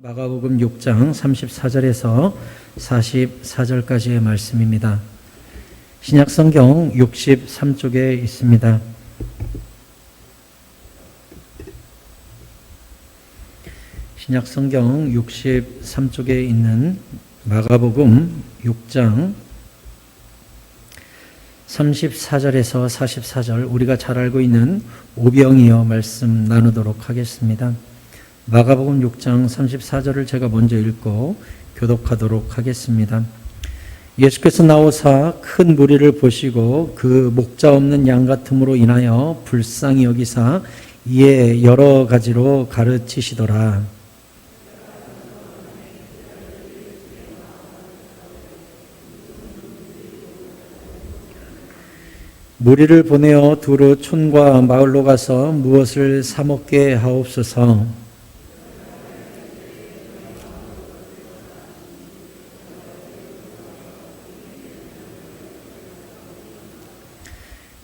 마가복음 6장 34절에서 44절까지의 말씀입니다. 신약성경 63쪽에 있습니다. 신약성경 63쪽에 있는 마가복음 6장 34절에서 44절, 우리가 잘 알고 있는 오병이어 말씀 나누도록 하겠습니다. 마가복음 6장 34절을 제가 먼저 읽고 교독하도록 하겠습니다. 예수께서 나오사 큰 무리를 보시고 그 목자 없는 양 같음으로 인하여 불쌍히 여기사 이에 여러 가지로 가르치시더라. 무리를 보내어 두루 촌과 마을로 가서 무엇을 사 먹게 하옵소서.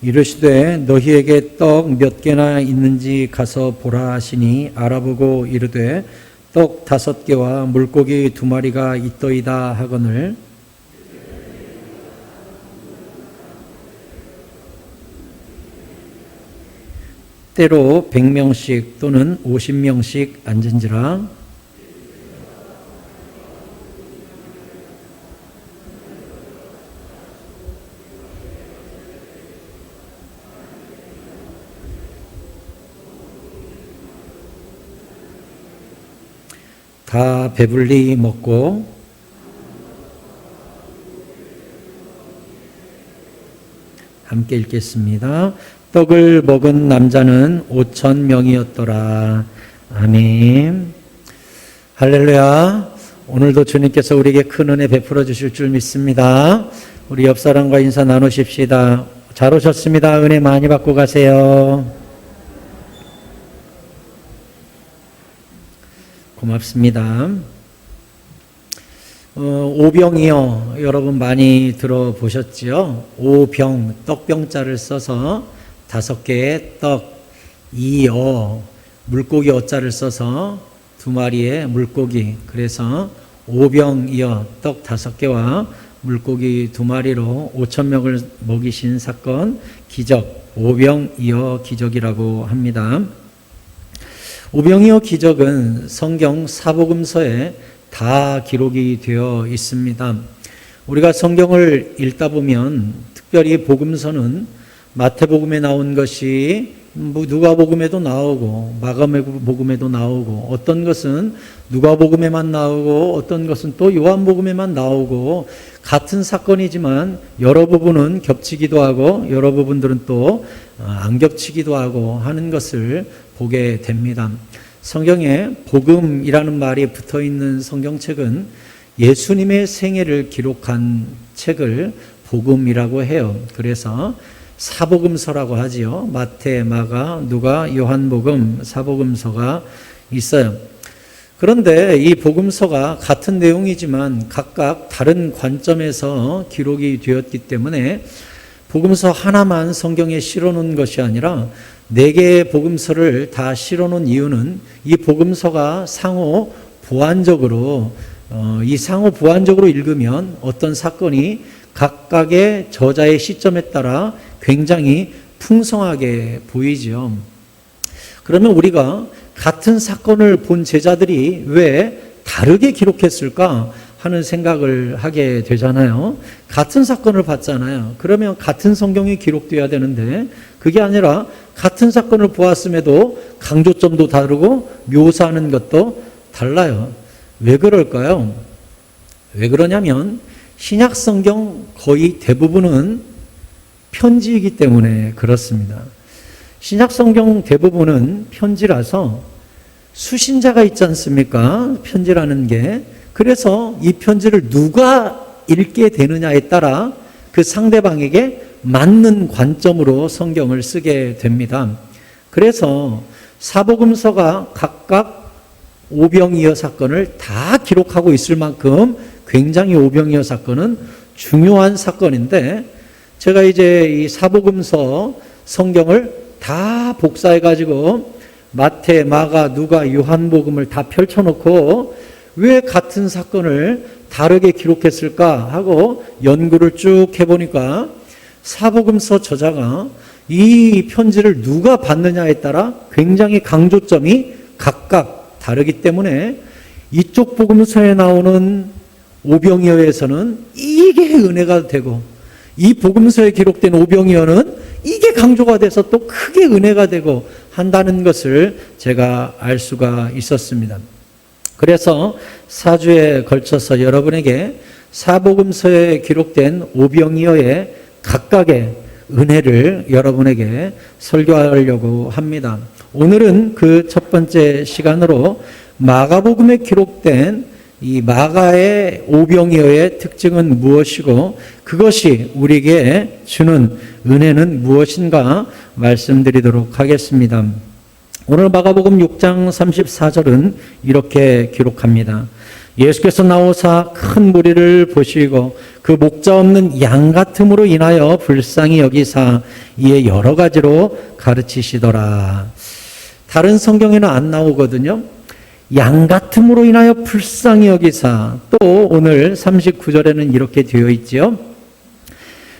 이르시되 너희에게 떡 몇 개나 있는지 가서 보라 하시니 알아보고 이르되 떡 5개와 물고기 2마리가 있더이다 하거늘 때로 100명씩 또는 50명씩 앉은지라. 다 배불리 먹고 함께 읽겠습니다. 떡을 먹은 남자는 5,000명이었더라. 아멘. 할렐루야. 오늘도 주님께서 우리에게 큰 은혜 베풀어 주실 줄 믿습니다. 우리 옆 사람과 인사 나누십시다. 잘 오셨습니다. 은혜 많이 받고 가세요. 고맙습니다. 오병이어 여러분 많이 들어보셨지요? 오병, 떡병자를 써서 5개의 떡, 이어, 물고기 어자를 써서 2마리의 물고기, 그래서 오병이어 떡 5개와 물고기 2마리로 5,000명을 먹이신 사건, 기적, 오병이어 기적이라고 합니다. 오병이어 기적은 성경 사복음서에 다 기록이 되어 있습니다. 우리가 성경을 읽다 보면 특별히 복음서는 마태복음에 나온 것이 누가복음에도 나오고 마가복음에도 나오고, 어떤 것은 누가복음에만 나오고 어떤 것은 또 요한복음에만 나오고, 같은 사건이지만 여러 부분은 겹치기도 하고 여러 부분들은 또 안 겹치기도 하고 하는 것을 보게 됩니다. 성경에 복음이라는 말이 붙어 있는 성경책은 예수님의 생애를 기록한 책을 복음이라고 해요. 그래서 사복음서라고 하지요. 마태, 마가, 누가, 요한복음, 사복음서가 있어요. 그런데 이 복음서가 같은 내용이지만 각각 다른 관점에서 기록이 되었기 때문에 복음서 하나만 성경에 실어놓은 것이 아니라 4개의 복음서를 다 실어놓은 이유는 이 복음서가 상호 보완적으로 읽으면 어떤 사건이 각각의 저자의 시점에 따라 굉장히 풍성하게 보이죠. 그러면 우리가 같은 사건을 본 제자들이 왜 다르게 기록했을까 하는 생각을 하게 되잖아요. 같은 사건을 봤잖아요. 그러면 같은 성경이 기록되어야 되는데 그게 아니라 같은 사건을 보았음에도 강조점도 다르고 묘사하는 것도 달라요. 왜 그럴까요? 왜 그러냐면 신약 성경 거의 대부분은 편지이기 때문에 그렇습니다. 신약 성경 대부분은 편지라서 수신자가 있지 않습니까? 편지라는 게. 그래서 이 편지를 누가 읽게 되느냐에 따라 그 상대방에게 맞는 관점으로 성경을 쓰게 됩니다. 그래서 사복음서가 각각 오병이어 사건을 다 기록하고 있을 만큼 굉장히 오병이어 사건은 중요한 사건인데, 제가 이제 이 사복음서 성경을 다 복사해가지고 마태, 마가, 누가, 요한복음을 다 펼쳐놓고 왜 같은 사건을 다르게 기록했을까 하고 연구를 쭉 해보니까 사복음서 저자가 이 편지를 누가 받느냐에 따라 굉장히 강조점이 각각 다르기 때문에 이쪽 복음서에 나오는 오병이어에서는 이게 은혜가 되고 이 복음서에 기록된 오병이어는 이게 강조가 돼서 또 크게 은혜가 되고 한다는 것을 제가 알 수가 있었습니다. 그래서 4주에 걸쳐서 여러분에게 사복음서에 기록된 오병이어의 각각의 은혜를 여러분에게 설교하려고 합니다. 오늘은 그 첫 번째 시간으로 마가복음에 기록된 이 마가의 오병이어의 특징은 무엇이고 그것이 우리에게 주는 은혜는 무엇인가 말씀드리도록 하겠습니다. 오늘 마가복음 6장 34절은 이렇게 기록합니다. 예수께서 나오사 큰 무리를 보시고 그 목자 없는 양 같음으로 인하여 불쌍히 여기사 이에 여러 가지로 가르치시더라. 다른 성경에는 안 나오거든요. 양 같음으로 인하여 불쌍히 여기사. 또 오늘 39절에는 이렇게 되어 있지요.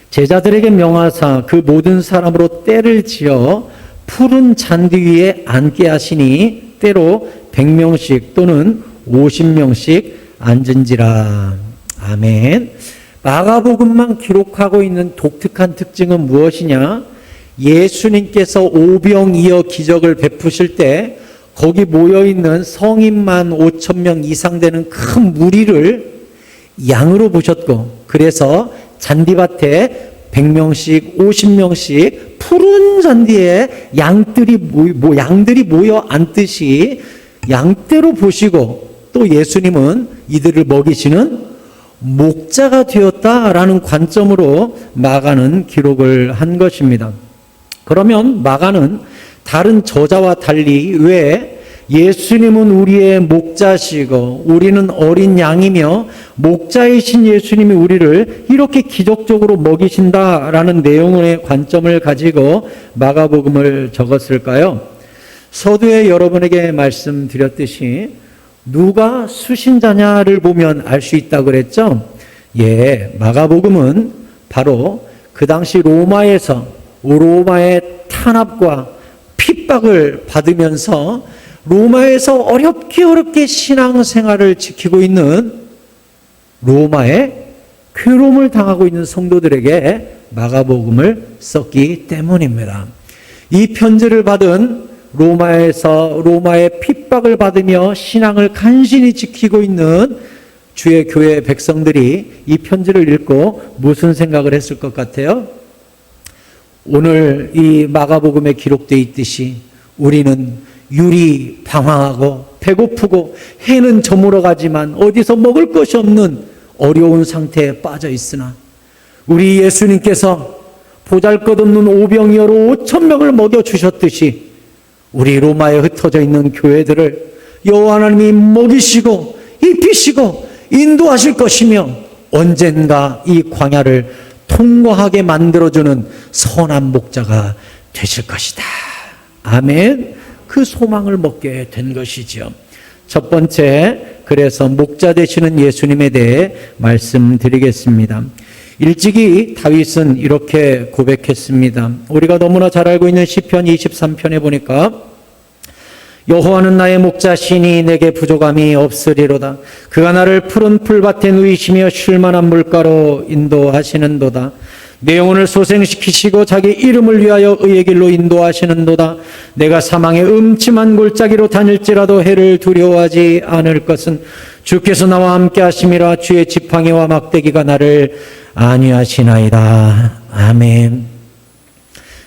제자들에게 명하사 그 모든 사람으로 때를 지어 푸른 잔디 위에 앉게 하시니 때로 100명씩 또는 50명씩 앉은지라. 아멘. 마가복음만 기록하고 있는 독특한 특징은 무엇이냐? 예수님께서 오병이어 기적을 베푸실 때 거기 모여있는 성인만 5,000명 이상 되는 큰 무리를 양으로 보셨고 그래서 잔디밭에 100명씩 50명씩 푸른 잔디에 양들이 모여 앉듯이 양떼로 보시고 또 예수님은 이들을 먹이시는 목자가 되었다라는 관점으로 마가는 기록을 한 것입니다. 그러면 마가는 다른 저자와 달리 왜 예수님은 우리의 목자시고 우리는 어린 양이며 목자이신 예수님이 우리를 이렇게 기적적으로 먹이신다라는 내용의 관점을 가지고 마가복음을 적었을까요? 서두에 여러분에게 말씀드렸듯이 누가 수신자냐를 보면 알 수 있다고 그랬죠? 예, 마가복음은 바로 그 당시 로마의 탄압과 핍박을 받으면서 로마에서 어렵게 신앙생활을 지키고 있는 로마의 괴로움을 당하고 있는 성도들에게 마가복음을 썼기 때문입니다. 이 편지를 받은 로마의 핍박을 받으며 신앙을 간신히 지키고 있는 주의 교회 백성들이 이 편지를 읽고 무슨 생각을 했을 것 같아요? 오늘 이 마가복음에 기록되어 있듯이 우리는 유리 방황하고 배고프고 해는 저물어 가지만 어디서 먹을 것이 없는 어려운 상태에 빠져 있으나 우리 예수님께서 보잘것없는 오병이어로 5,000명을 먹여주셨듯이 우리 로마에 흩어져 있는 교회들을 여호와 하나님이 먹이시고 입히시고 인도하실 것이며 언젠가 이 광야를 통과하게 만들어주는 선한 목자가 되실 것이다. 아멘. 그 소망을 먹게 된 것이지요. 첫 번째, 그래서 목자 되시는 예수님에 대해 말씀드리겠습니다. 일찍이 다윗은 이렇게 고백했습니다. 우리가 너무나 잘 알고 있는 시편 23편에 보니까 여호와는 나의 목자시니 내게 부족함이 없으리로다. 그가 나를 푸른 풀밭에 누이시며 쉴만한 물가로 인도하시는도다. 내 영혼을 소생시키시고 자기 이름을 위하여 의의 길로 인도하시는도다. 내가 사망의 음침한 골짜기로 다닐지라도 해를 두려워하지 않을 것은 주께서 나와 함께 하심이라. 주의 지팡이와 막대기가 나를 안위하시나이다. 아멘.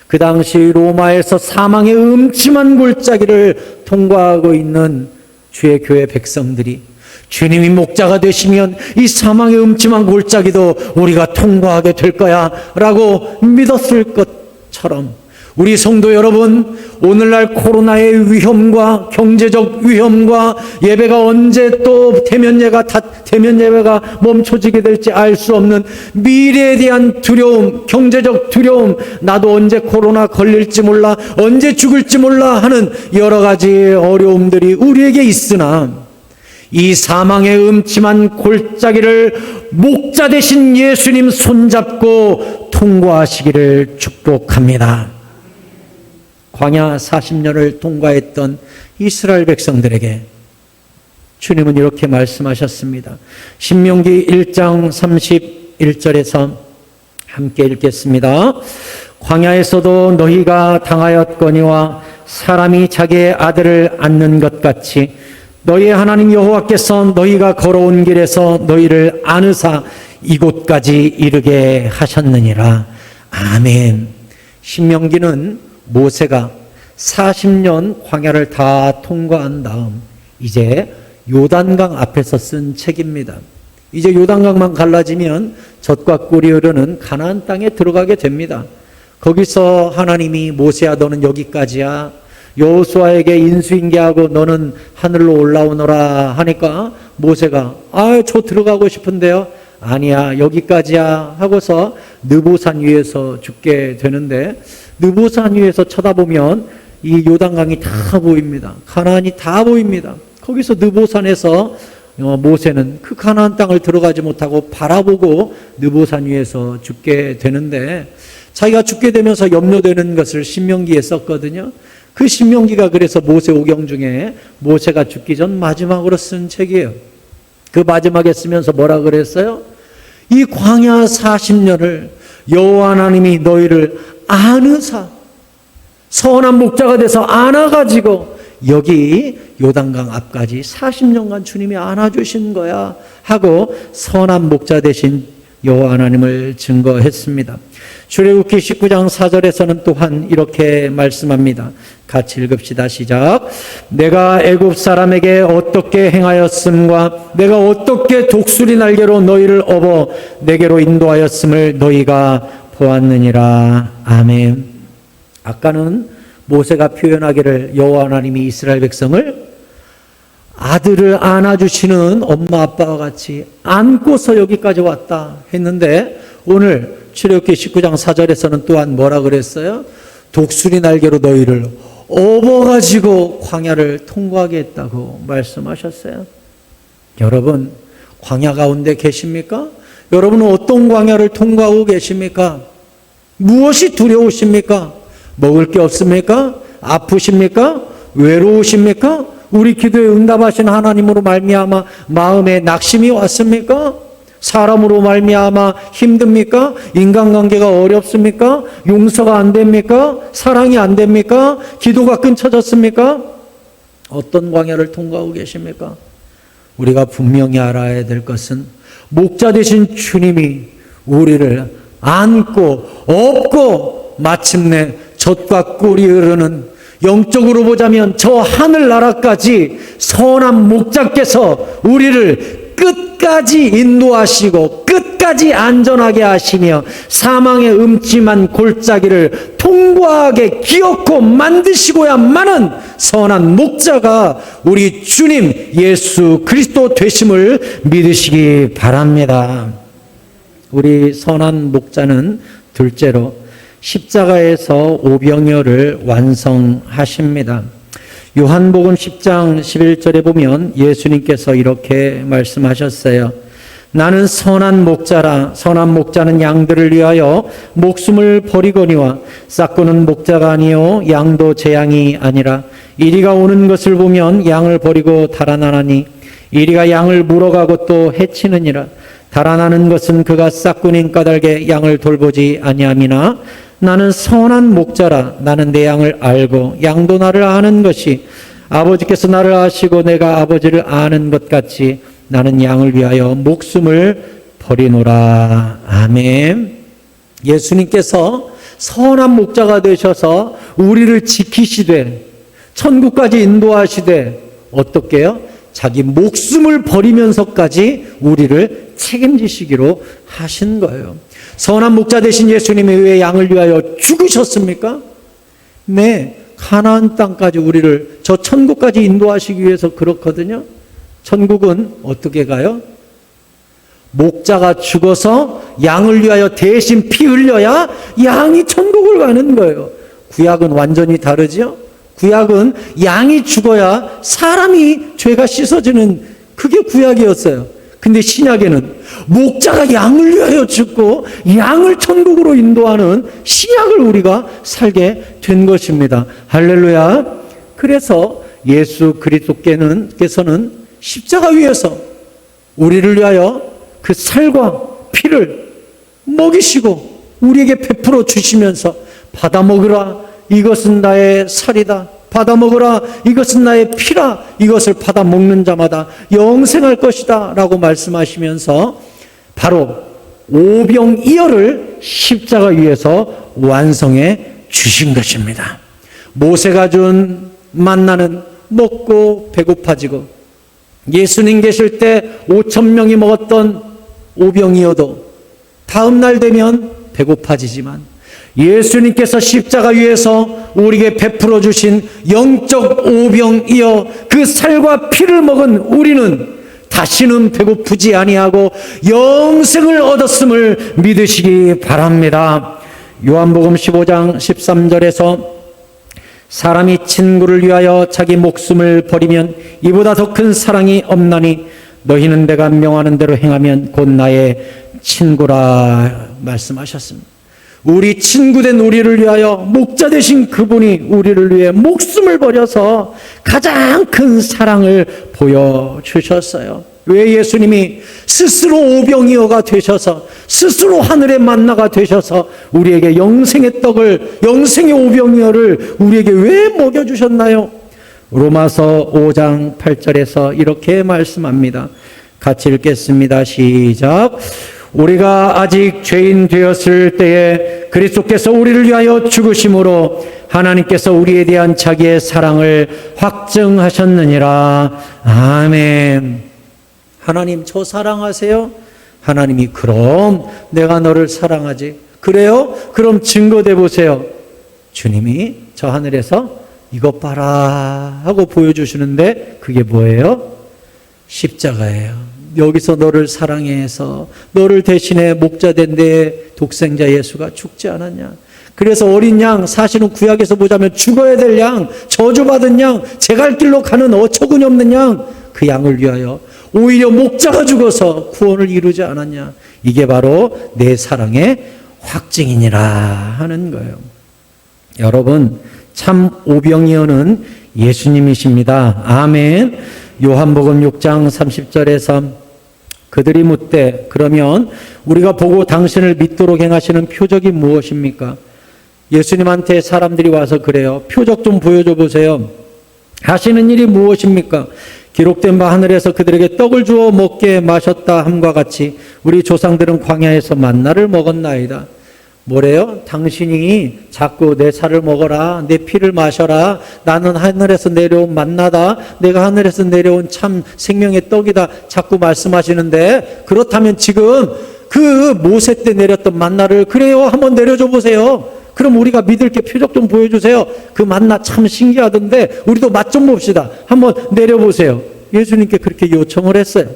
그 당시 로마에서 사망의 음침한 골짜기를 통과하고 있는 주의 교회 백성들이 주님이 목자가 되시면 이 사망의 음침한 골짜기도 우리가 통과하게 될 거야 라고 믿었을 것처럼 우리 성도 여러분, 오늘날 코로나의 위험과 경제적 위험과 예배가 언제 또 대면 예배가 멈춰지게 될지 알 수 없는 미래에 대한 두려움, 경제적 두려움, 나도 언제 코로나 걸릴지 몰라, 언제 죽을지 몰라 하는 여러 가지 어려움들이 우리에게 있으나 이 사망의 음침한 골짜기를 목자 되신 예수님 손잡고 통과하시기를 축복합니다. 광야 40년을 통과했던 이스라엘 백성들에게 주님은 이렇게 말씀하셨습니다. 신명기 1장 31절에서 함께 읽겠습니다. 광야에서도 너희가 당하였거니와 사람이 자기의 아들을 안는 것 같이 너희의 하나님 여호와께서 너희가 걸어온 길에서 너희를 안으사 이곳까지 이르게 하셨느니라. 아멘. 신명기는 모세가 40년 광야를 다 통과한 다음 이제 요단강 앞에서 쓴 책입니다. 이제 요단강만 갈라지면 젖과 꿀이 흐르는 가나안 땅에 들어가게 됩니다. 거기서 하나님이 모세야 너는 여기까지야. 여호수아에게 인수인계하고 너는 하늘로 올라오너라 하니까 모세가 저 들어가고 싶은데요. 아니야 여기까지야 하고서 느보산 위에서 죽게 되는데 느보산 위에서 쳐다보면 이 요단강이 다 보입니다. 가나안이 다 보입니다. 거기서 느보산에서 모세는 그 가나안 땅을 들어가지 못하고 바라보고 느보산 위에서 죽게 되는데 자기가 죽게 되면서 염려되는 것을 신명기에 썼거든요. 그 신명기가 그래서 모세 오경 중에 모세가 죽기 전 마지막으로 쓴 책이에요. 그 마지막에 쓰면서 뭐라 그랬어요? 이 광야 40년을 여호와 하나님이 너희를 안으사 선한 목자가 돼서 안아가지고 여기 요단강 앞까지 40년간 주님이 안아주신 거야 하고 선한 목자 되신 여호와 하나님을 증거했습니다. 출애굽기 19장 4절에서는 또한 이렇게 말씀합니다. 같이 읽읍시다. 시작. 내가 애굽 사람에게 어떻게 행하였음과 내가 어떻게 독수리 날개로 너희를 업어 내게로 인도하였음을 너희가 보았느니라. 아멘. 아까는 모세가 표현하기를 여호와 하나님이 이스라엘 백성을 아들을 안아주시는 엄마 아빠와 같이 안고서 여기까지 왔다 했는데 오늘 출애굽기 19장 4절에서는 또한 뭐라 그랬어요? 독수리 날개로 너희를 업어가지고 광야를 통과하게 했다고 말씀하셨어요. 여러분 광야 가운데 계십니까? 여러분은 어떤 광야를 통과하고 계십니까? 무엇이 두려우십니까? 먹을 게 없습니까? 아프십니까? 외로우십니까? 우리 기도에 응답하신 하나님으로 말미암아 마음에 낙심이 왔습니까? 사람으로 말미암아 힘듭니까? 인간관계가 어렵습니까? 용서가 안 됩니까? 사랑이 안 됩니까? 기도가 끊쳐졌습니까? 어떤 광야를 통과하고 계십니까? 우리가 분명히 알아야 될 것은 목자 되신 주님이 우리를 안고 업고 마침내 젖과 꿀이 흐르는 영적으로 보자면 저 하늘나라까지 선한 목자께서 우리를 끝까지 인도하시고 끝까지 안전하게 하시며 사망의 음침한 골짜기를 통과하게 기어코 만드시고야만은 선한 목자가 우리 주님 예수 그리스도 되심을 믿으시기 바랍니다. 우리 선한 목자는 둘째로 십자가에서 오병이어를 완성하십니다. 요한복음 10장 11절에 보면 예수님께서 이렇게 말씀하셨어요. 나는 선한 목자라. 선한 목자는 양들을 위하여 목숨을 버리거니와 싹고는 목자가 아니요 양도 제 양이 아니라 이리가 오는 것을 보면 양을 버리고 달아나나니 이리가 양을 물어가고 또 해치느니라. 달아나는 것은 그가 싹군인 까닭에 양을 돌보지 아니함이나 나는 선한 목자라. 나는 내 양을 알고 양도 나를 아는 것이 아버지께서 나를 아시고 내가 아버지를 아는 것 같이 나는 양을 위하여 목숨을 버리노라. 아멘. 예수님께서 선한 목자가 되셔서 우리를 지키시되 천국까지 인도하시되 어떻게요? 자기 목숨을 버리면서까지 우리를 책임지시기로 하신 거예요. 선한 목자 되신 예수님이 왜 양을 위하여 죽으셨습니까? 네, 가나안 땅까지 우리를 저 천국까지 인도하시기 위해서 그렇거든요. 천국은 어떻게 가요? 목자가 죽어서 양을 위하여 대신 피 흘려야 양이 천국을 가는 거예요. 구약은 완전히 다르죠? 구약은 양이 죽어야 사람이 죄가 씻어지는 그게 구약이었어요. 근데 신약에는 목자가 양을 위하여 죽고 양을 천국으로 인도하는 신약을 우리가 살게 된 것입니다. 할렐루야. 그래서 예수 그리스도께서는 십자가 위에서 우리를 위하여 그 살과 피를 먹이시고 우리에게 베풀어 주시면서 받아 먹으라, 이것은 나의 살이다. 받아 먹으라, 이것은 나의 피라. 이것을 받아 먹는 자마다 영생할 것이다 라고 말씀하시면서 바로 오병이어를 십자가 위에서 완성해 주신 것입니다. 모세가 준 만나는 먹고 배고파지고, 예수님 계실 때 5,000명이 먹었던 오병이어도 다음 날 되면 배고파지지만, 예수님께서 십자가 위에서 우리에게 베풀어 주신 영적 오병이어 그 살과 피를 먹은 우리는 다시는 배고프지 아니하고 영생을 얻었음을 믿으시기 바랍니다. 요한복음 15장 13절에서 사람이 친구를 위하여 자기 목숨을 버리면 이보다 더 큰 사랑이 없나니 너희는 내가 명하는 대로 행하면 곧 나의 친구라 말씀하셨습니다. 우리 친구된 우리를 위하여 목자 되신 그분이 우리를 위해 목숨을 버려서 가장 큰 사랑을 보여주셨어요. 왜 예수님이 스스로 오병이어가 되셔서 스스로 하늘의 만나가 되셔서 우리에게 영생의 떡을, 영생의 오병이어를 우리에게 왜 먹여주셨나요? 로마서 5장 8절에서 이렇게 말씀합니다. 같이 읽겠습니다. 시작. 우리가 아직 죄인 되었을 때에 그리스도께서 우리를 위하여 죽으심으로 하나님께서 우리에 대한 자기의 사랑을 확증하셨느니라. 아멘. 하나님 저 사랑하세요? 하나님이 그럼 내가 너를 사랑하지. 그래요? 그럼 증거돼 보세요. 주님이 저 하늘에서 이것 봐라 하고 보여주시는데 그게 뭐예요? 십자가예요. 여기서 너를 사랑해서 너를 대신해 목자된 내 독생자 예수가 죽지 않았냐. 그래서 어린 양, 사실은 구약에서 보자면 죽어야 될 양, 저주받은 양, 제갈 길로 가는 어처구니 없는 양, 그 양을 위하여 오히려 목자가 죽어서 구원을 이루지 않았냐. 이게 바로 내 사랑의 확증이니라 하는 거예요. 여러분, 참 오병이어는 예수님이십니다. 아멘. 요한복음 6장 30절에서 그들이 묻되 그러면 우리가 보고 당신을 믿도록 행하시는 표적이 무엇입니까? 예수님한테 사람들이 와서 그래요. 표적 좀 보여줘 보세요. 하시는 일이 무엇입니까? 기록된 바 하늘에서 그들에게 떡을 주어 먹게 마셨다 함과 같이 우리 조상들은 광야에서 만나를 먹었나이다. 뭐래요? 당신이 자꾸 내 살을 먹어라, 내 피를 마셔라, 나는 하늘에서 내려온 만나다, 내가 하늘에서 내려온 참 생명의 떡이다 자꾸 말씀하시는데, 그렇다면 지금 그 모세 때 내렸던 만나를 그래요 한번 내려줘 보세요. 그럼 우리가 믿을 게 표적 좀 보여주세요. 그 만나 참 신기하던데 우리도 맛 좀 봅시다. 한번 내려보세요. 예수님께 그렇게 요청을 했어요.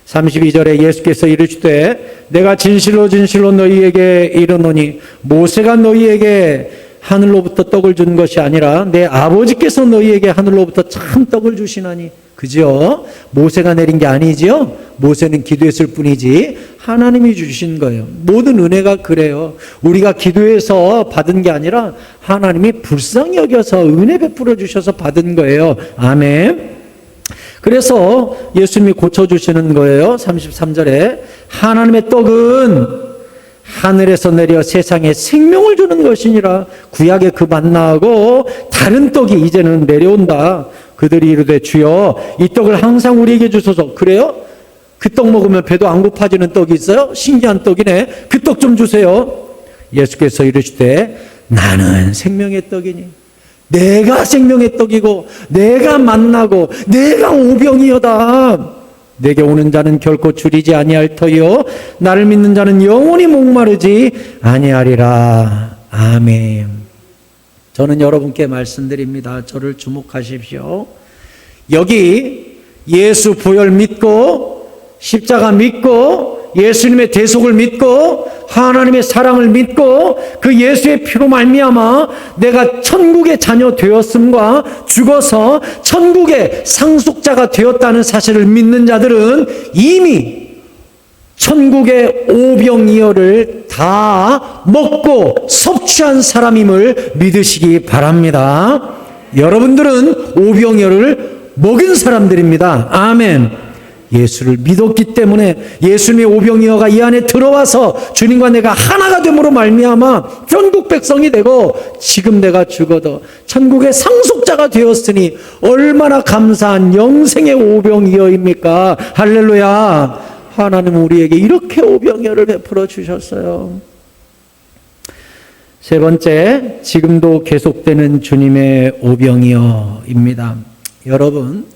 32절에 예수께서 이르시되 내가 진실로 진실로 너희에게 이르노니 모세가 너희에게 하늘로부터 떡을 준 것이 아니라 내 아버지께서 너희에게 하늘로부터 참 떡을 주시나니. 그죠? 모세가 내린 게 아니죠? 모세는 기도했을 뿐이지 하나님이 주신 거예요. 모든 은혜가 그래요. 우리가 기도해서 받은 게 아니라 하나님이 불쌍히 여겨서 은혜 베풀어 주셔서 받은 거예요. 아멘. 그래서 예수님이 고쳐주시는 거예요. 33절에 하나님의 떡은 하늘에서 내려 세상에 생명을 주는 것이니라. 구약의 그 만나하고 다른 떡이 이제는 내려온다. 그들이 이르되 주여 이 떡을 항상 우리에게 주소서. 그래요? 그 떡 먹으면 배도 안 고파지는 떡이 있어요? 신기한 떡이네. 그 떡 좀 주세요. 예수께서 이르시되 나는 생명의 떡이니 내가 생명의 떡이고 내가 만나고 내가 오병이어다. 내게 오는 자는 결코 줄이지 아니할 터이요 나를 믿는 자는 영원히 목마르지 아니하리라. 아멘. 저는 여러분께 말씀드립니다. 저를 주목하십시오. 여기 예수 보혈 믿고 십자가 믿고 예수님의 대속을 믿고 하나님의 사랑을 믿고 그 예수의 피로 말미암아 내가 천국의 자녀 되었음과 죽어서 천국의 상속자가 되었다는 사실을 믿는 자들은 이미 천국의 오병이어를 다 먹고 섭취한 사람임을 믿으시기 바랍니다. 여러분들은 오병이어를 먹은 사람들입니다. 아멘. 예수를 믿었기 때문에 예수님의 오병이어가 이 안에 들어와서 주님과 내가 하나가 됨으로 말미암아 천국 백성이 되고 지금 내가 죽어도 천국의 상속자가 되었으니 얼마나 감사한 영생의 오병이어입니까? 할렐루야. 하나님은 우리에게 이렇게 오병이어를 베풀어 주셨어요. 세 번째, 지금도 계속되는 주님의 오병이어입니다. 여러분,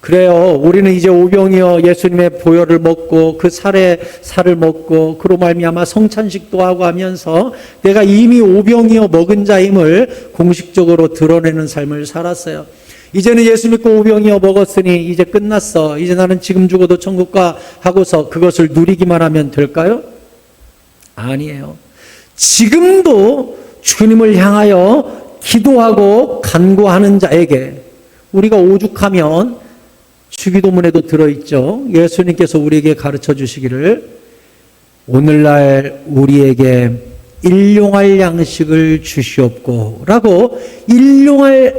그래요. 우리는 이제 오병이어 예수님의 보혈을 먹고 그 살을 먹고 그로 말미암아 성찬식도 하고 하면서 내가 이미 오병이어 먹은 자임을 공식적으로 드러내는 삶을 살았어요. 이제는 예수 믿고 오병이어 먹었으니 이제 끝났어. 이제 나는 지금 죽어도 천국 가 하고서 그것을 누리기만 하면 될까요? 아니에요. 지금도 주님을 향하여 기도하고 간구하는 자에게 우리가 오죽하면 주기도문에도 들어있죠. 예수님께서 우리에게 가르쳐 주시기를 오늘날 우리에게 일용할 양식을 주시옵고 라고 일용할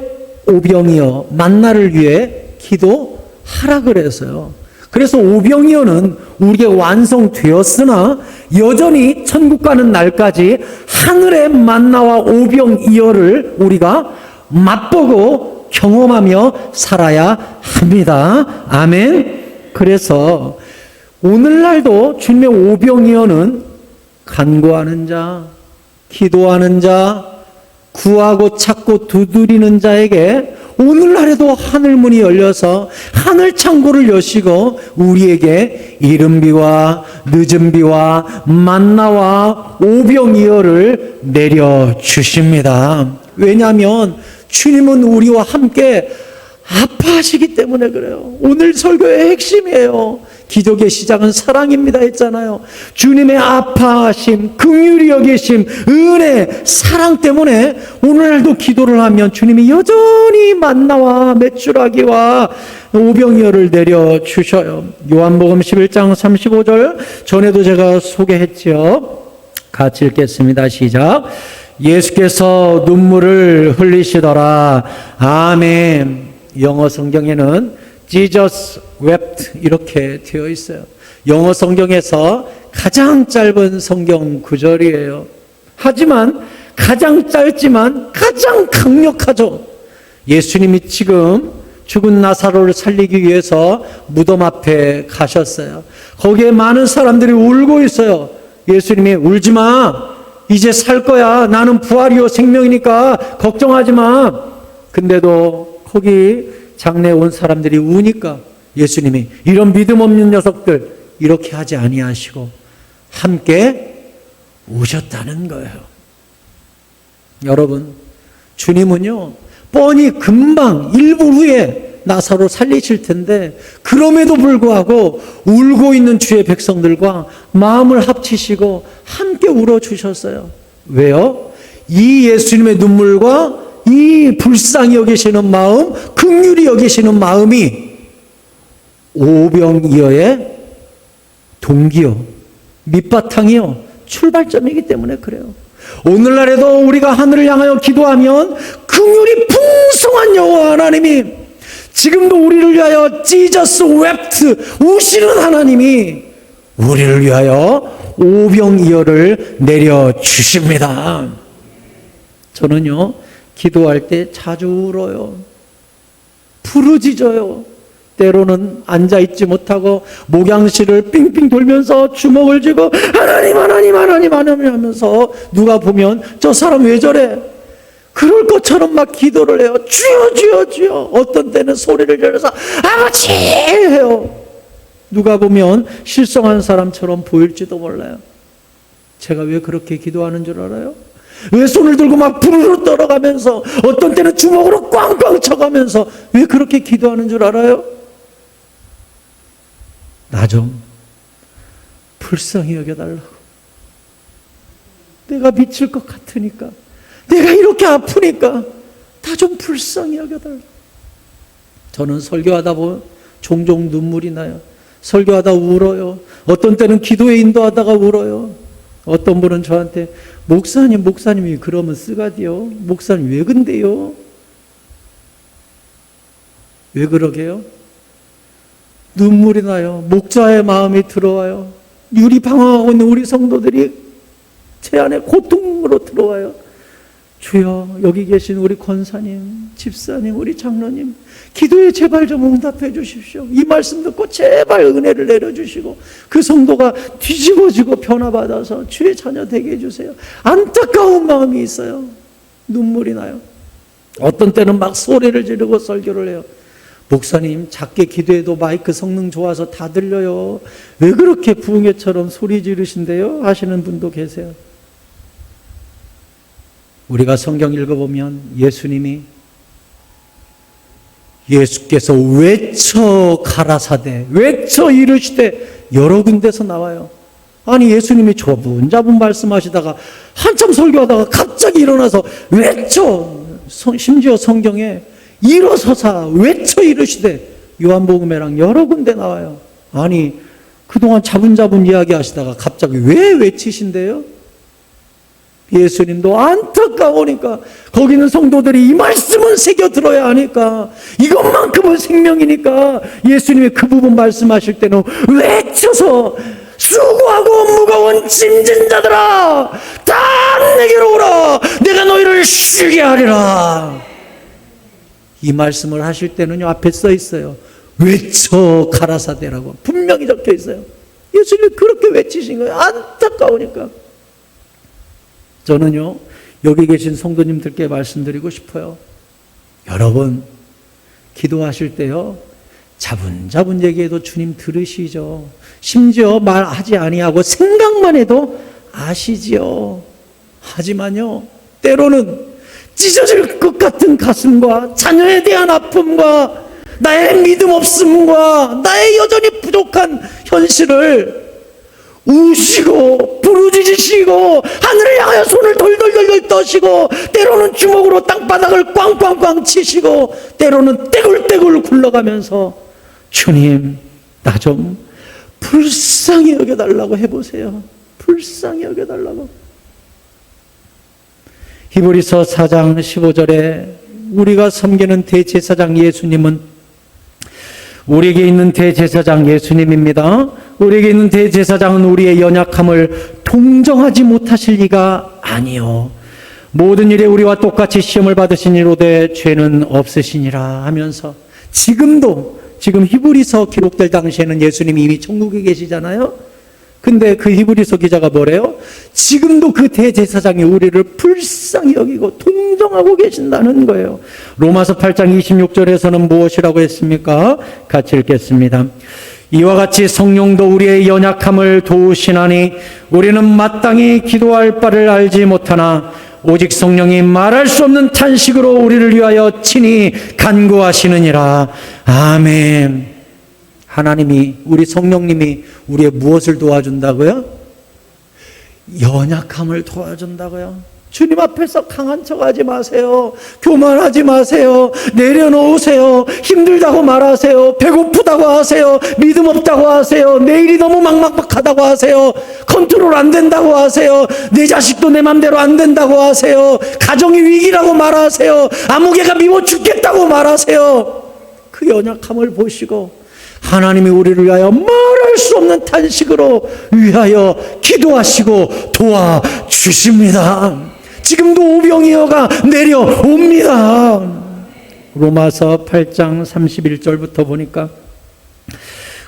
오병이어 만나를 위해 기도하라 그래서요. 그래서 오병이어는 우리에게 완성되었으나 여전히 천국 가는 날까지 하늘의 만나와 오병이어를 우리가 맛보고 경험하며 살아야 합니다. 아멘. 그래서 오늘날도 주님의 오병이어는 간구하는 자, 기도하는 자, 구하고 찾고 두드리는 자에게 오늘날에도 하늘문이 열려서 하늘 창고를 여시고 우리에게 이른 비와 늦은 비와 만나와 오병이어를 내려주십니다. 왜냐하면 주님은 우리와 함께 아파하시기 때문에 그래요. 오늘 설교의 핵심이에요. 기적의 시작은 사랑입니다 했잖아요. 주님의 아파하심, 긍휼히 여기심, 은혜, 사랑 때문에 오늘날도 기도를 하면 주님이 여전히 만나와 메추라기와 오병이어를 내려주셔요. 요한복음 11장 35절 전에도 제가 소개했죠. 같이 읽겠습니다. 시작. 예수께서 눈물을 흘리시더라. 아멘. 영어 성경에는 Jesus wept 이렇게 되어 있어요. 영어 성경에서 가장 짧은 성경 구절이에요. 하지만 가장 짧지만 가장 강력하죠. 예수님이 지금 죽은 나사로를 살리기 위해서 무덤 앞에 가셨어요. 거기에 많은 사람들이 울고 있어요. 예수님이 울지 마. 이제 살 거야. 나는 부활이요 생명이니까 걱정하지 마. 근데도 거기 장내에 온 사람들이 우니까 예수님이 이런 믿음 없는 녀석들 이렇게 하지 아니하시고 함께 우셨다는 거예요. 여러분, 주님은요 뻔히 금방 1분 후에 나사로 살리실 텐데 그럼에도 불구하고 울고 있는 주의 백성들과 마음을 합치시고 함께 울어주셨어요. 왜요? 이 예수님의 눈물과 이 불쌍히 여기시는 마음, 긍휼히 여기시는 마음이 오병이어의 동기요, 밑바탕이요, 출발점이기 때문에 그래요. 오늘날에도 우리가 하늘을 향하여 기도하면 긍휼이 풍성한 여호와 하나님이 지금도 우리를 위하여 Jesus wept 우시는 하나님이 우리를 위하여 오병이어를 내려주십니다. 저는요 기도할 때 자주 울어요. 부르짖어요. 때로는 앉아있지 못하고 목양실을 삥삥 돌면서 주먹을 쥐고 하나님 하나님 하나님 하나님 하면서 누가 보면 저 사람 왜 저래? 그럴 것처럼 막 기도를 해요. 주여 주여 주여. 어떤 때는 소리를 지르면서 아버지 해요. 누가 보면 실성한 사람처럼 보일지도 몰라요. 제가 왜 그렇게 기도하는 줄 알아요? 왜 손을 들고 막 부르르 떨어가면서 어떤 때는 주먹으로 꽝꽝 쳐가면서 왜 그렇게 기도하는 줄 알아요? 나 좀 불쌍히 여겨달라고. 내가 미칠 것 같으니까, 내가 이렇게 아프니까 다 좀 불쌍히 여겨달라. 저는 설교하다 보면 종종 눈물이 나요. 설교하다 울어요. 어떤 때는 기도에 인도하다가 울어요. 어떤 분은 저한테 목사님이 그러면 쓰가디요. 목사님 왜 근데요? 왜 그러게요? 눈물이 나요. 목자의 마음이 들어와요. 유리 방황하고 있는 우리 성도들이 제 안에 고통으로 들어와요. 주여, 여기 계신 우리 권사님, 집사님, 우리 장로님, 기도에 제발 좀 응답해 주십시오. 이 말씀 듣고 제발 은혜를 내려주시고 그 성도가 뒤집어지고 변화받아서 주의 자녀 되게 해주세요. 안타까운 마음이 있어요. 눈물이 나요. 어떤 때는 막 소리를 지르고 설교를 해요. 목사님, 작게 기도해도 마이크 성능 좋아서 다 들려요. 왜 그렇게 부흥회처럼 소리 지르신대요? 하시는 분도 계세요. 우리가 성경 읽어보면 예수께서 외쳐 가라사대, 외쳐 이르시되 여러 군데서 나와요. 아니, 예수님이 좁은 말씀하시다가 한참 설교하다가 갑자기 일어나서 외쳐, 심지어 성경에 일어서사 외쳐 이르시되 요한복음에랑 여러 군데 나와요. 아니, 그동안 자분자분 이야기 하시다가 갑자기 왜 외치신대요? 예수님도 안타까우니까, 거기는 성도들이 이 말씀은 새겨 들어야 하니까, 이것만큼은 생명이니까 예수님이 그 부분 말씀하실 때는 외쳐서 수고하고 무거운 짐진 자들아 다 내게로 오라, 내가 너희를 쉬게 하리라. 이 말씀을 하실 때는요, 앞에 써 있어요. 외쳐 가라사대라고 분명히 적혀 있어요. 예수님이 그렇게 외치신 거예요. 안타까우니까. 저는요, 여기 계신 성도님들께 말씀드리고 싶어요. 여러분, 기도하실 때요, 자분자분 얘기해도 주님 들으시죠. 심지어 말하지 아니하고 생각만 해도 아시지요. 하지만요, 때로는 찢어질 것 같은 가슴과 자녀에 대한 아픔과 나의 믿음 없음과 나의 여전히 부족한 현실을 우시고 부르짖으시고 하늘을 향하여 손을 돌돌돌돌 떠시고, 때로는 주먹으로 땅바닥을 꽝꽝꽝 치시고, 때로는 떼굴떼굴 굴러가면서 주님, 나 좀 불쌍히 여겨달라고 해보세요. 불쌍히 여겨달라고. 히브리서 4장 15절에 우리가 섬기는 대제사장 예수님은, 우리에게 있는 대제사장 예수님입니다. 우리에게 있는 대제사장은 우리의 연약함을 동정하지 못하실 리가 아니요, 모든 일에 우리와 똑같이 시험을 받으시니로되 죄는 없으시니라 하면서, 지금 히브리서 기록될 당시에는 예수님이 이미 천국에 계시잖아요. 근데 그 히브리서 기자가 뭐래요? 지금도 그 대제사장이 우리를 불쌍히 여기고 동정하고 계신다는 거예요. 로마서 8장 26절에서는 무엇이라고 했습니까? 같이 읽겠습니다. 이와 같이 성령도 우리의 연약함을 도우시나니 우리는 마땅히 기도할 바를 알지 못하나 오직 성령이 말할 수 없는 탄식으로 우리를 위하여 친히 간구하시느니라. 아멘. 하나님이, 우리 성령님이 우리의 무엇을 도와준다고요? 연약함을 도와준다고요. 주님 앞에서 강한 척하지 마세요. 교만하지 마세요. 내려놓으세요. 힘들다고 말하세요. 배고프다고 하세요. 믿음 없다고 하세요. 내일이 너무 막막하다고 하세요. 컨트롤 안 된다고 하세요. 내 자식도 내 맘대로 안 된다고 하세요. 가정이 위기라고 말하세요. 아무개가 미워 죽겠다고 말하세요. 그 연약함을 보시고 하나님이 우리를 위하여 말할 수 없는 탄식으로 위하여 기도하시고 도와주십니다. 지금도 오병이어가 내려옵니다. 로마서 8장 31절부터 보니까,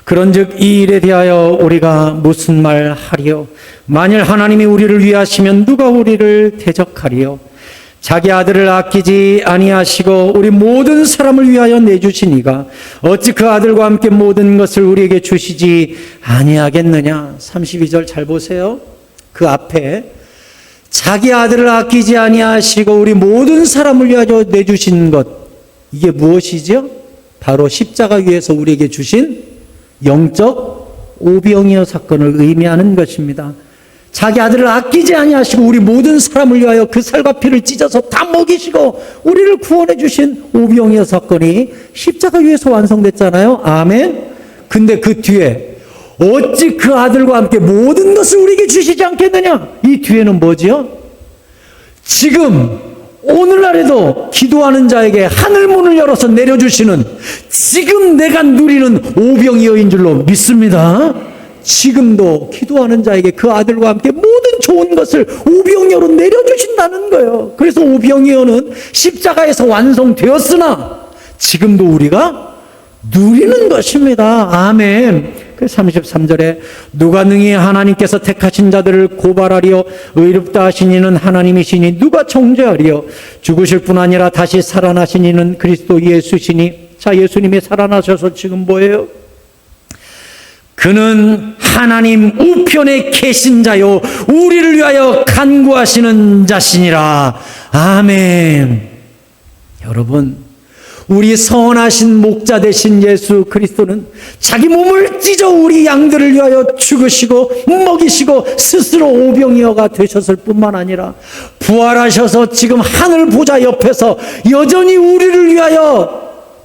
그런즉 이 일에 대하여 우리가 무슨 말 하리요? 만일 하나님이 우리를 위하시면 누가 우리를 대적하리요? 자기 아들을 아끼지 아니하시고 우리 모든 사람을 위하여 내주시니가 어찌 그 아들과 함께 모든 것을 우리에게 주시지 아니하겠느냐. 32절 잘 보세요. 그 앞에 자기 아들을 아끼지 아니하시고 우리 모든 사람을 위하여 내주신 것, 이게 무엇이죠? 바로 십자가 위에서 우리에게 주신 영적 오병이어 사건을 의미하는 것입니다. 자기 아들을 아끼지 아니하시고 우리 모든 사람을 위하여 그 살과 피를 찢어서 다 먹이시고 우리를 구원해 주신 오병이어 사건이 십자가 위에서 완성됐잖아요. 아멘. 근데 그 뒤에 어찌 그 아들과 함께 모든 것을 우리에게 주시지 않겠느냐? 이 뒤에는 뭐지요? 지금 오늘날에도 기도하는 자에게 하늘 문을 열어서 내려주시는, 지금 내가 누리는 오병이어인 줄로 믿습니다. 지금도 기도하는 자에게 그 아들과 함께 모든 좋은 것을 오병이어로 내려주신다는 거예요. 그래서 오병이어는 십자가에서 완성되었으나 지금도 우리가 누리는 것입니다. 아멘. 그 33절에 누가 능히 하나님께서 택하신 자들을 고발하리요 의롭다 하신 이는 하나님이시니 누가 정죄하리요. 죽으실 뿐 아니라 다시 살아나신 이는 그리스도 예수시니. 자, 예수님이 살아나셔서 지금 뭐예요? 그는 하나님 우편에 계신 자요 우리를 위하여 간구하시는 자시니라. 아멘. 여러분, 우리 선하신 목자 되신 예수 그리스도는 자기 몸을 찢어 우리 양들을 위하여 죽으시고 먹이시고 스스로 오병이어가 되셨을 뿐만 아니라 부활하셔서 지금 하늘 보좌 옆에서 여전히 우리를 위하여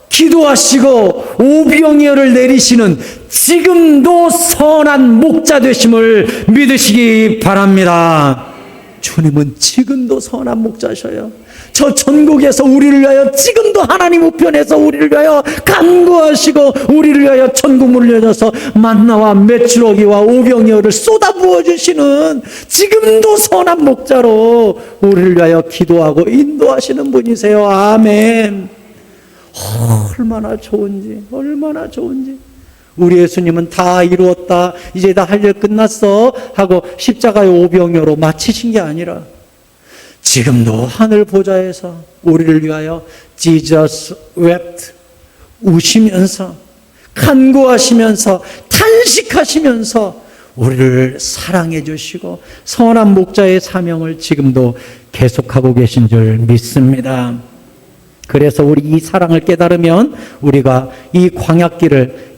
기도하시고 오병이어를 내리시는 지금도 선한 목자 되심을 믿으시기 바랍니다. 주님은 지금도 선한 목자셔요. 저 전국에서 우리를 위하여 지금도 하나님 우편에서 우리를 위하여 간구하시고 우리를 위하여 천국문을 열어서 만나와 메추라기와 오병이어를 쏟아 부어주시는 지금도 선한 목자로 우리를 위하여 기도하고 인도하시는 분이세요. 아멘. 얼마나 좋은지, 얼마나 좋은지. 우리 예수님은 다 이루었다, 이제 다 할 일 끝났어 하고 십자가의 오병이어로 마치신 게 아니라 지금도 하늘 보좌에서 우리를 위하여 Jesus wept, 우시면서 간구하시면서 탄식하시면서 우리를 사랑해 주시고 선한 목자의 사명을 지금도 계속하고 계신 줄 믿습니다. 그래서 우리 이 사랑을 깨달으면 우리가 이 광야길을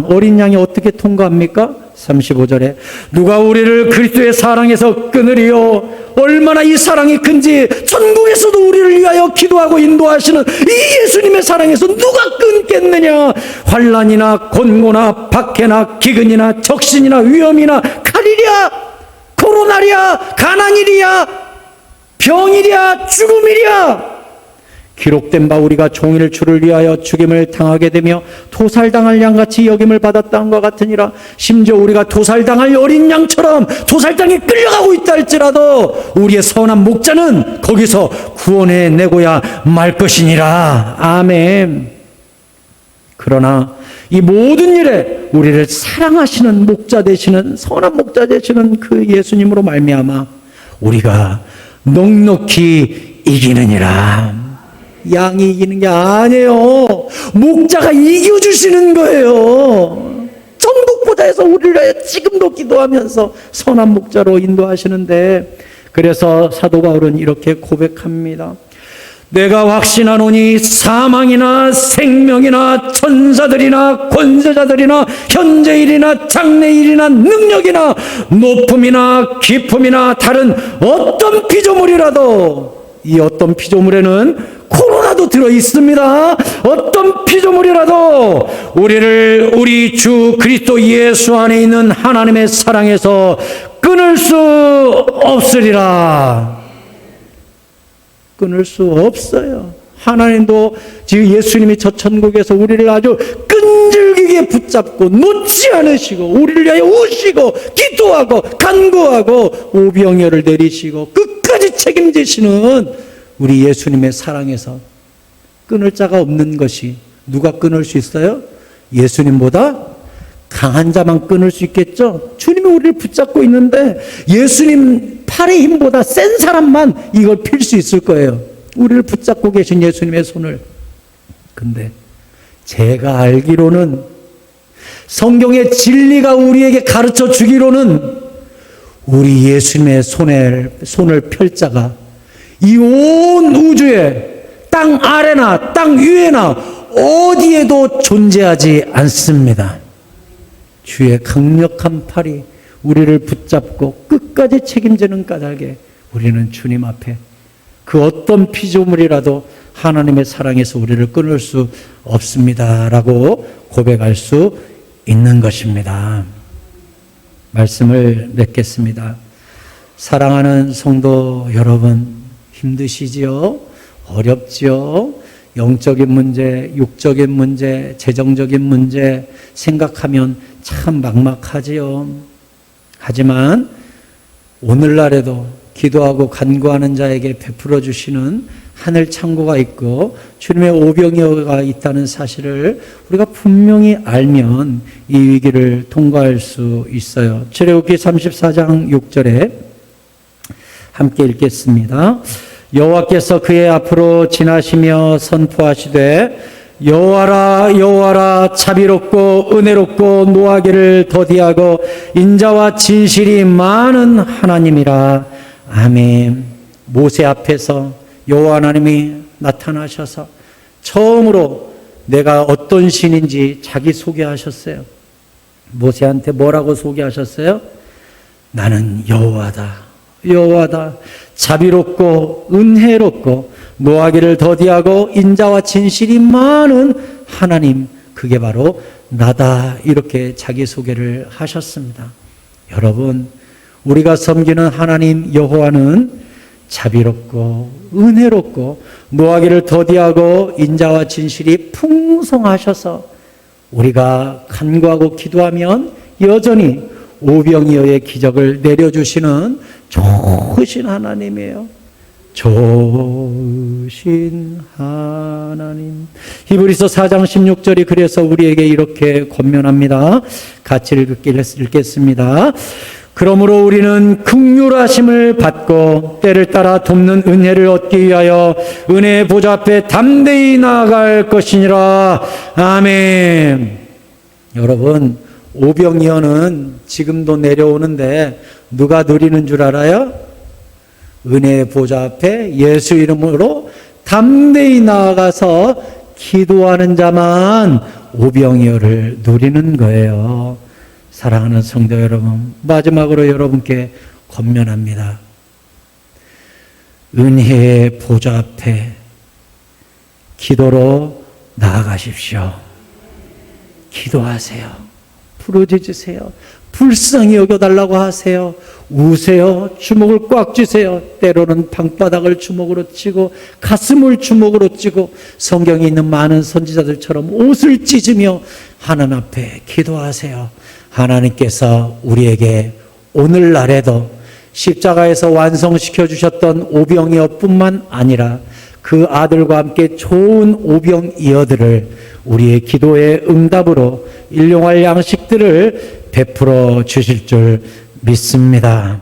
어린 양이 어떻게 통과합니까? 35절에 누가 우리를 그리스도의 사랑에서 끊으리요. 얼마나 이 사랑이 큰지 천국에서도 우리를 위하여 기도하고 인도하시는 이 예수님의 사랑에서 누가 끊겠느냐. 환난이나 곤고나 박해나 기근이나 적신이나 위험이나 칼이랴 코로나랴 가난이랴 병이랴 죽음이랴. 기록된 바 우리가 종일 주를 위하여 죽임을 당하게 되며 도살당할 양같이 여김을 받았다함과 같으니라. 심지어 우리가 도살당할 어린 양처럼 도살당에 끌려가고 있다 할지라도 우리의 선한 목자는 거기서 구원해내고야 말 것이니라. 아멘. 그러나 이 모든 일에 우리를 사랑하시는 목자 되시는 선한 목자 되시는 그 예수님으로 말미암아 우리가 넉넉히 이기느니라. 양이 이기는 게 아니에요. 목자가 이겨주시는 거예요. 천국보다에서 우리를 위하여 지금도 기도하면서 선한 목자로 인도하시는데, 그래서 사도 바울은 이렇게 고백합니다. 내가 확신하노니 사망이나 생명이나 천사들이나 권세자들이나 현재일이나 장래일이나 능력이나 높음이나 깊음이나 다른 어떤 피조물이라도, 이 어떤 피조물에는 코로나도 들어 있습니다. 어떤 피조물이라도 우리 주 그리스도 예수 안에 있는 하나님의 사랑에서 끊을 수 없으리라. 끊을 수 없어요. 하나님도 지금 예수님이 저 천국에서 우리를 아주 끈질기게 붙잡고 놓지 않으시고 우리를 위하여 우시고 기도하고 간구하고 오병이어를 내리시고 끝까지 책임지시는 우리 예수님의 사랑에서 끊을 자가 없는 것이, 누가 끊을 수 있어요? 예수님보다 강한 자만 끊을 수 있겠죠? 주님이 우리를 붙잡고 있는데 예수님 팔의 힘보다 센 사람만 이걸 필 수 있을 거예요. 우리를 붙잡고 계신 예수님의 손을. 근데 제가 알기로는, 성경의 진리가 우리에게 가르쳐 주기로는 우리 예수님의 손을 펼 자가 이 온 우주에 땅 아래나 땅 위에나 어디에도 존재하지 않습니다. 주의 강력한 팔이 우리를 붙잡고 끝까지 책임지는 까닭에 우리는 주님 앞에 그 어떤 피조물이라도 하나님의 사랑에서 우리를 끊을 수 없습니다라고 고백할 수 있는 것입니다. 말씀을 맺겠습니다. 사랑하는 성도 여러분, 힘드시지요? 어렵지요? 영적인 문제, 육적인 문제, 재정적인 문제 생각하면 참 막막하지요. 하지만 오늘날에도 기도하고 간구하는 자에게 베풀어 주시는 하늘 창고가 있고 주님의 오병이어가 있다는 사실을 우리가 분명히 알면 이 위기를 통과할 수 있어요. 출애굽기 34장 6절에 함께 읽겠습니다. 여호와께서 그의 앞으로 지나시며 선포하시되 여호와라 여호와라 자비롭고 은혜롭고 노하기를 더디하고 인자와 진실이 많은 하나님이라. 아멘. 모세 앞에서 여호와 하나님이 나타나셔서 처음으로 내가 어떤 신인지 자기 소개하셨어요. 모세한테 뭐라고 소개하셨어요? 나는 여호와다. 여호와다. 자비롭고 은혜롭고 노하기를 더디하고 인자와 진실이 많은 하나님, 그게 바로 나다. 이렇게 자기소개를 하셨습니다. 여러분, 우리가 섬기는 하나님 여호와는 자비롭고 은혜롭고 노하기를 더디하고 인자와 진실이 풍성하셔서 우리가 간구하고 기도하면 여전히 오병이어의 기적을 내려주시는 좋으신 하나님이에요. 좋으신 하나님. 히브리서 4장 16절이 그래서 우리에게 이렇게 권면합니다. 같이 읽겠습니다. 그러므로 우리는 긍휼하심을 받고 때를 따라 돕는 은혜를 얻기 위하여 은혜의 보좌 앞에 담대히 나아갈 것이니라. 아멘. 여러분, 오병이어는 지금도 내려오는데 누가 누리는 줄 알아요? 은혜의 보좌 앞에 예수 이름으로 담대히 나아가서 기도하는 자만 오병이어를 누리는 거예요. 사랑하는 성도 여러분, 마지막으로 여러분께 권면합니다. 은혜의 보좌 앞에 기도로 나아가십시오. 기도하세요. 부르짖으세요. 불쌍히 여겨달라고 하세요. 우세요. 주먹을 꽉 쥐세요. 때로는 방바닥을 주먹으로 쥐고 가슴을 주먹으로 쥐고 성경에 있는 많은 선지자들처럼 옷을 찢으며 하나님 앞에 기도하세요. 하나님께서 우리에게 오늘날에도 십자가에서 완성시켜 주셨던 오병이어뿐만 아니라 그 아들과 함께 좋은 오병이어들을 우리의 기도의 응답으로 일용할 양식들을 베풀어 주실 줄 믿습니다.